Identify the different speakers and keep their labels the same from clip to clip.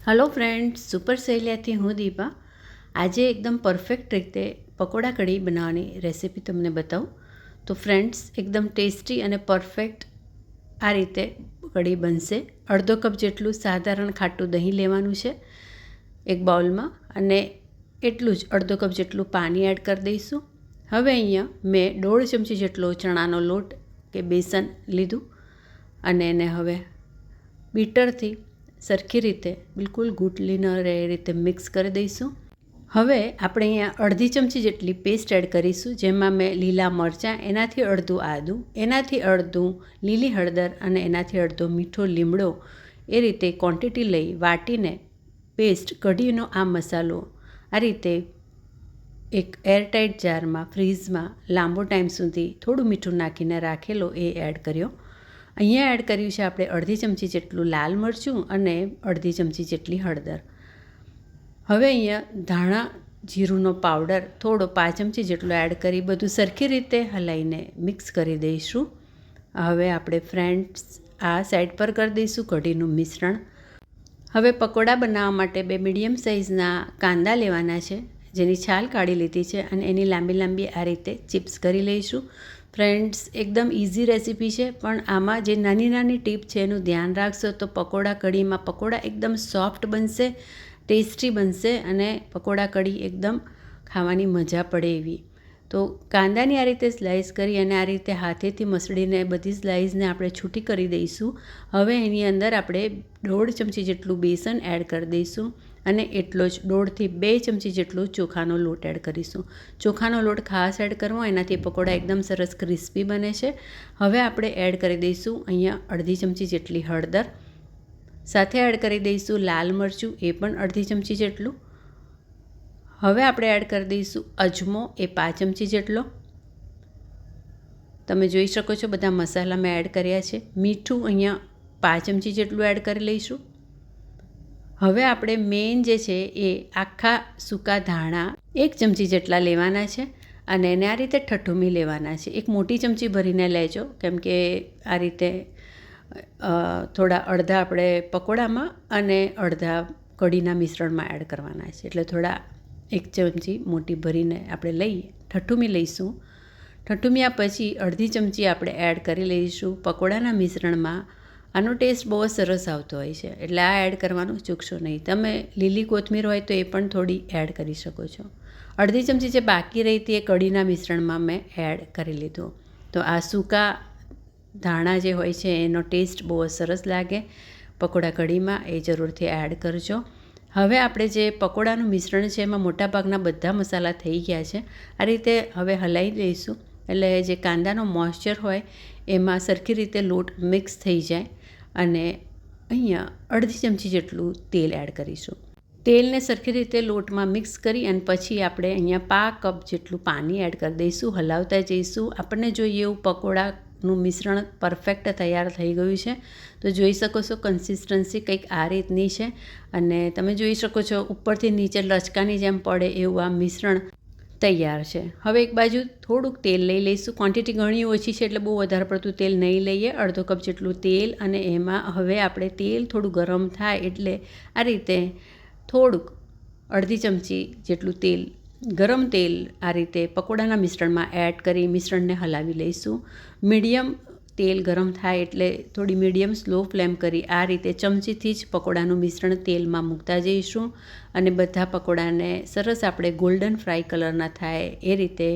Speaker 1: Hello friends, super સહેલિયાથી હું દીપા. આજે એકદમ પરફેક્ટ રીતે પકોડા કઢી બનાવવાની રેસીપી તમને બતાવું. તો ફ્રેન્ડ્સ, એકદમ ટેસ્ટી અને પરફેક્ટ આ રીતે કઢી બનશે. અડધો કપ જેટલું સાધારણ ખાટું દહીં લેવાનું છે એક બાઉલમાં, અને એટલું જ અડધો કપ જેટલું પાણી એડ કરી દઈશું. હવે અહીંયા મેં 1.5 ચમચી જેટલો ચણાનો લોટ કે બેસન લીધું, અને એને હવે બીટરથી સરખી રીતે બિલકુલ ગુટલી ન રહે એ રીતે મિક્સ કરી દઈશું. હવે આપણે અહીંયા અડધી ચમચી જેટલી પેસ્ટ એડ કરીશું, જેમાં મેં લીલા મરચાં, એનાથી અડધું આદું, એનાથી અડધું લીલી હળદર અને એનાથી અડધો મીઠો લીમડો એ રીતે ક્વોન્ટિટી લઈ વાટીને પેસ્ટ કઢીનો આ મસાલો આ રીતે એક એરટાઇટ જારમાં ફ્રીઝમાં લાંબો ટાઈમ સુધી થોડું મીઠું નાખીને રાખેલો એ એડ કર્યો. અહીંયા એડ કર્યું છે આપણે અડધી ચમચી જેટલું લાલ મરચું અને અડધી ચમચી જેટલી હળદર. હવે અહીંયા ધાણા જીરુંનો પાવડર થોડો 5 ચમચી જેટલો એડ કરી બધું સરખી રીતે હલાવીને મિક્સ કરી દઈશું. હવે આપણે ફ્રેન્ડ્સ આ સાઈડ પર કરી દઈશું કઢીનું મિશ્રણ. હવે પકોડા બનાવવા માટે 2 મીડિયમ સાઇઝના કાંદા લેવાના છે, જેની છાલ કાઢી લીધી છે, અને એની લાંબી લાંબી આ રીતે ચિપ્સ કરી લઈશું. ફ્રેન્ડ્સ, એકદમ ઇઝી રેસીપી છે, પણ આમાં જે નાની નાની ટીપ છે એનું ધ્યાન રાખશો તો પકોડા કઢીમાં પકોડા એકદમ સોફ્ટ બનશે, ટેસ્ટી બનશે, અને પકોડા કઢી એકદમ ખાવાની મજા પડે એવી. તો કાંદાની આ રીતે સ્લાઇસ કરી અને આ રીતે હાથેથી મસળીને બધી સ્લાઇસને આપણે છૂટી કરી દઈશું. હવે એની અંદર આપણે 1.5 ચમચી જેટલું બેસન એડ કરી દઈશું, અને એટલો જ 1.5 થી 2 ચમચી જેટલો ચોખાનો લોટ એડ કરીશું. ચોખાનો લોટ ખાસ એડ કરવો, એનાથી પકોડા એકદમ સરસ ક્રિસ્પી બને છે. હવે આપણે એડ કરી દઈશું અહીંયા અડધી ચમચી જેટલી હળદર, સાથે એડ કરી દઈશું લાલ મરચું, એ પણ અડધી ચમચી જેટલું. હવે આપણે એડ કરી દઈશું અજમો, એ 5 ચમચી જેટલો. તમે જોઈ શકો છો બધા મસાલા મેં એડ કર્યા છે. મીઠું અહીંયા 5 ચમચી જેટલું એડ કરી લઈશું. હવે આપણે મેઇન જે છે એ આખા સૂકા ધાણા 1 ચમચી જેટલા લેવાના છે, અને એને આ રીતે ઠઠુમી લેવાના છે. એક મોટી ચમચી ભરીને લેજો, કેમ કે આ રીતે થોડા અડધા આપણે પકોડામાં અને અડધા કઢીના મિશ્રણમાં એડ કરવાના છે, એટલે થોડા 1 ચમચી મોટી ભરીને આપણે ઠઠુમી લઈશું. ઠઠુમ્યા પછી અડધી ચમચી આપણે એડ કરી લઈશું પકોડાના મિશ્રણમાં. આનો ટેસ્ટ બહુ સરસ આવતો હોય છે, એટલે આ એડ કરવાનું ચૂકશો નહીં. તમે લીલી કોથમીર હોય તો એ પણ થોડી એડ કરી શકો છો. અડધી ચમચી જે બાકી રહી હતી એ કઢીના મિશ્રણમાં મેં એડ કરી લીધું. તો આ સૂકા ધાણા જે હોય છે એનો ટેસ્ટ બહુ સરસ લાગે પકોડા કઢીમાં, એ જરૂરથી એડ કરજો. હવે આપણે જે પકોડાનું મિશ્રણ છે એમાં મોટાભાગના બધા મસાલા થઈ ગયા છે. આ રીતે હવે હલાવી દઈશું, એટલે જે કાંદાનો મોઇશ્ચર હોય એમાં સરખી રીતે લોટ મિક્સ થઈ જાય. અને અહીંયા અડધી ચમચી જેટલું તેલ એડ કરીશું. તેલને સરખી રીતે લોટમાં મિક્સ કરી અને પછી આપણે અહીંયા 1/2 કપ જેટલું પાણી એડ કરી દઈશું. હલાવતા જઈશું. આપણને જોઈએ એવું પકોડાનું મિશ્રણ પરફેક્ટ તૈયાર થઈ ગયું છે. તો જોઈ શકો છો કન્સિસ્ટન્સી કંઈક આ રીતની છે, અને તમે જોઈ શકો છો ઉપરથી નીચે લચકાની જેમ પડે એવું આ મિશ્રણ તૈયાર છે. હવે એક બાજુ થોડુંક તેલ લઈ લઈશું. ક્વોન્ટિટી ઘણી ઓછી છે એટલે બહુ વધારે પડતું તેલ નહીં લઈએ. અડધો કપ જેટલું તેલ, અને એમાં હવે આપણે તેલ થોડું ગરમ થાય એટલે આ રીતે થોડુંક અડધી ચમચી જેટલું તેલ, ગરમ તેલ આ રીતે પકોડાના મિશ્રણમાં એડ કરી મિશ્રણને હલાવી લઈશું. મીડિયમ તેલ ગરમ થાય એટલે થોડી મીડિયમ સ્લો ફ્લેમ કરી આ રીતે ચમચીથી જ પકોડાનું મિશ્રણ તેલમાં મૂકતા જઈશું, અને બધા પકોડાને સરસ આપણે ગોલ્ડન ફ્રાય કલરના થાય એ રીતે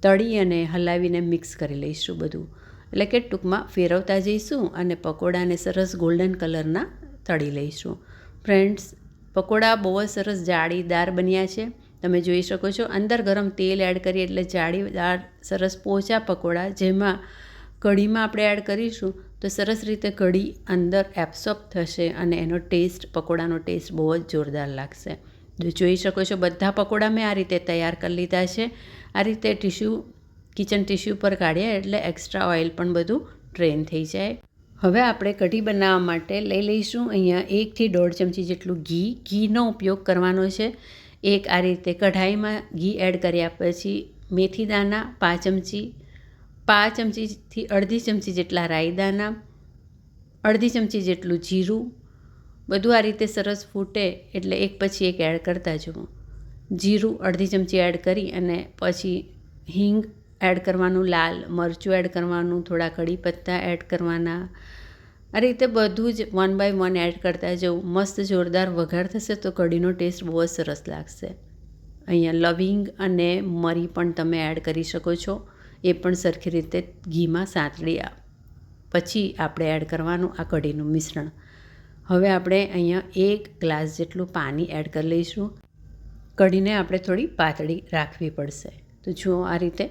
Speaker 1: તળી અને હલાવીને મિક્સ કરી લઈશું બધું. એટલે કે ટૂંકમાં ફેરવતા જઈશું અને પકોડાને સરસ ગોલ્ડન કલરના તળી લઈશું. ફ્રેન્ડ્સ, પકોડા બહુ જ સરસ જાળીદાર બન્યા છે. તમે જોઈ શકો છો અંદર ગરમ તેલ એડ કરીએ એટલે જાળીદાર સરસ પોચા પકોડા, જેમાં કઢીમાં આપણે એડ કરીશું તો સરસ રીતે કઢી અંદર એબ્સોર્બ થશે, અને એનો ટેસ્ટ, પકોડાનો ટેસ્ટ બહુ જ જોરદાર લાગશે. જોઈ શકો છો બધા પકોડા મેં આ રીતે તૈયાર કરી લીધા છે. આ રીતે કિચન ટિશ્યુ પર કાઢ્યા એટલે એક્સ્ટ્રા ઓઇલ પણ બધું ડ્રેન થઈ જાય. હવે આપણે કઢી બનાવવા માટે લઈ લઈશું અહીંયા 1 થી 1.5 ચમચી જેટલું ઘીનો ઉપયોગ કરવાનો છે. એક આ રીતે કઢાઈમાં ઘી એડ કર્યા પછી મેથી દાણા 5 ચમચી, 5 ચમચીથી અડધી ચમચી જેટલા રાઈ દાણા, અડધી ચમચી જેટલું જીરું, બધું આ રીતે સરસ ફૂટે એટલે એક પછી એક એડ કરતા જુઓ. જીરું અડધી ચમચી એડ કરી અને પછી હિંગ એડ કરવાનું, લાલ મરચું એડ કરવાનું, થોડા કઢી પત્તા એડ કરવાના. આ રીતે બધું જ 1 બાય 1 એડ કરતા જવું. મસ્ત જોરદાર વઘાર થશે તો કઢીનો ટેસ્ટ બહુ જ સરસ લાગશે. અહીંયા લવિંગ અને મરી પણ તમે એડ કરી શકો છો. એ પણ સરખી રીતે ઘીમાં સાંતળી પછી આપણે એડ કરવાનું આ કઢીનું મિશ્રણ. હવે આપણે અહીંયા 1 ગ્લાસ જેટલું પાણી એડ કરી લઈશું. કઢીને આપણે થોડી પાતળી રાખવી પડશે. તો જુઓ આ રીતે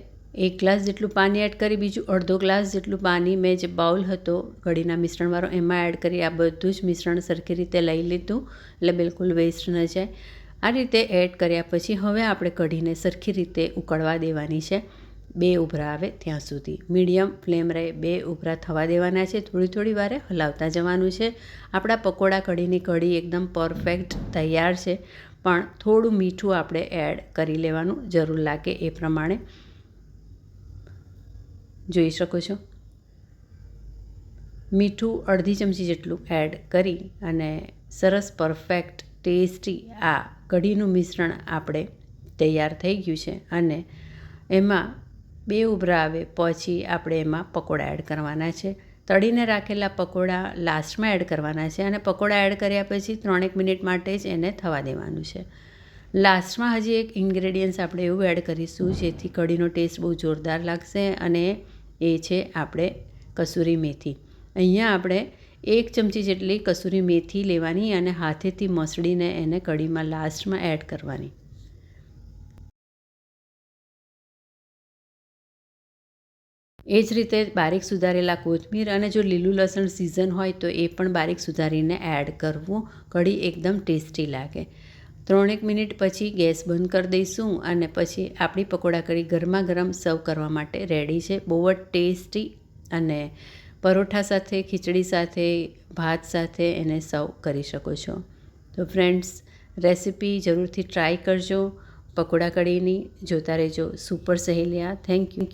Speaker 1: 1 ગ્લાસ જેટલું પાણી એડ કરી, બીજું અડધો ગ્લાસ જેટલું પાણી મેં જે બાઉલ હતો કઢીના મિશ્રણવાળો એમાં એડ કરી આ બધું જ મિશ્રણ સરખી રીતે લઈ લીધું એટલે બિલકુલ વેસ્ટ ન જાય. આ રીતે એડ કર્યા પછી હવે આપણે કઢીને સરખી રીતે ઉકળવા દેવાની છે. 2 ઉભરા આવે ત્યાં સુધી મીડિયમ ફ્લેમ રહે. 2 ઉભરા થવા દેવાના છે. થોડી વારે હલાવતા જવાનું છે. આપણા પકોડા કઢીની કઢી એકદમ પરફેક્ટ તૈયાર છે, પણ થોડું મીઠું આપણે એડ કરી લેવાનું, જરૂર લાગે એ પ્રમાણે. જોઈ શકો છો મીઠું અડધી ચમચી જેટલું એડ કરી અને સરસ પરફેક્ટ ટેસ્ટી આ કઢીનું મિશ્રણ આપણે તૈયાર થઈ ગયું છે. અને એમાં 2 ઉભરા આવે પછી આપણે એમાં પકોડા એડ કરવાના છે. તળીને રાખેલા પકોડા લાસ્ટમાં એડ કરવાના છે અને પકોડા એડ કર્યા પછી 3-1 મિનિટ માટે જ એને થવા દેવાનું છે. લાસ્ટમાં હજી એક ઇન્ગ્રેડિયન્ટ્સ આપણે એવું એડ કરીશું જેથી કઢીનો ટેસ્ટ બહુ જોરદાર લાગશે અને એ છે આપણે કસૂરી મેથી. અહીંયા આપણે 1 ચમચી જેટલી કસૂરી મેથી લેવાની અને હાથેથી મસળીને એને કઢીમાં લાસ્ટમાં એડ કરવાની. એ જ રીતે બારીક સુધારેલા કોથમીર અને જો લીલું લસણ સિઝન હોય તો એ પણ બારીક સુધારીને એડ કરવું. કઢી એકદમ ટેસ્ટી લાગે. 3-1 મિનિટ પછી ગેસ બંધ કરી દઈશું અને પછી આપણી પકોડા કઢી ગરમા ગરમ સર્વ કરવા માટે રેડી છે. બહુ જ ટેસ્ટી અને પરોઠા સાથે, ખીચડી સાથે, ભાત સાથે એને સર્વ કરી શકો છો. તો ફ્રેન્ડ્સ, રેસિપી જરૂરથી ટ્રાય કરજો પકોડા કઢીની. જોતા રહેજો સુપર સહેલિયા. Thank you.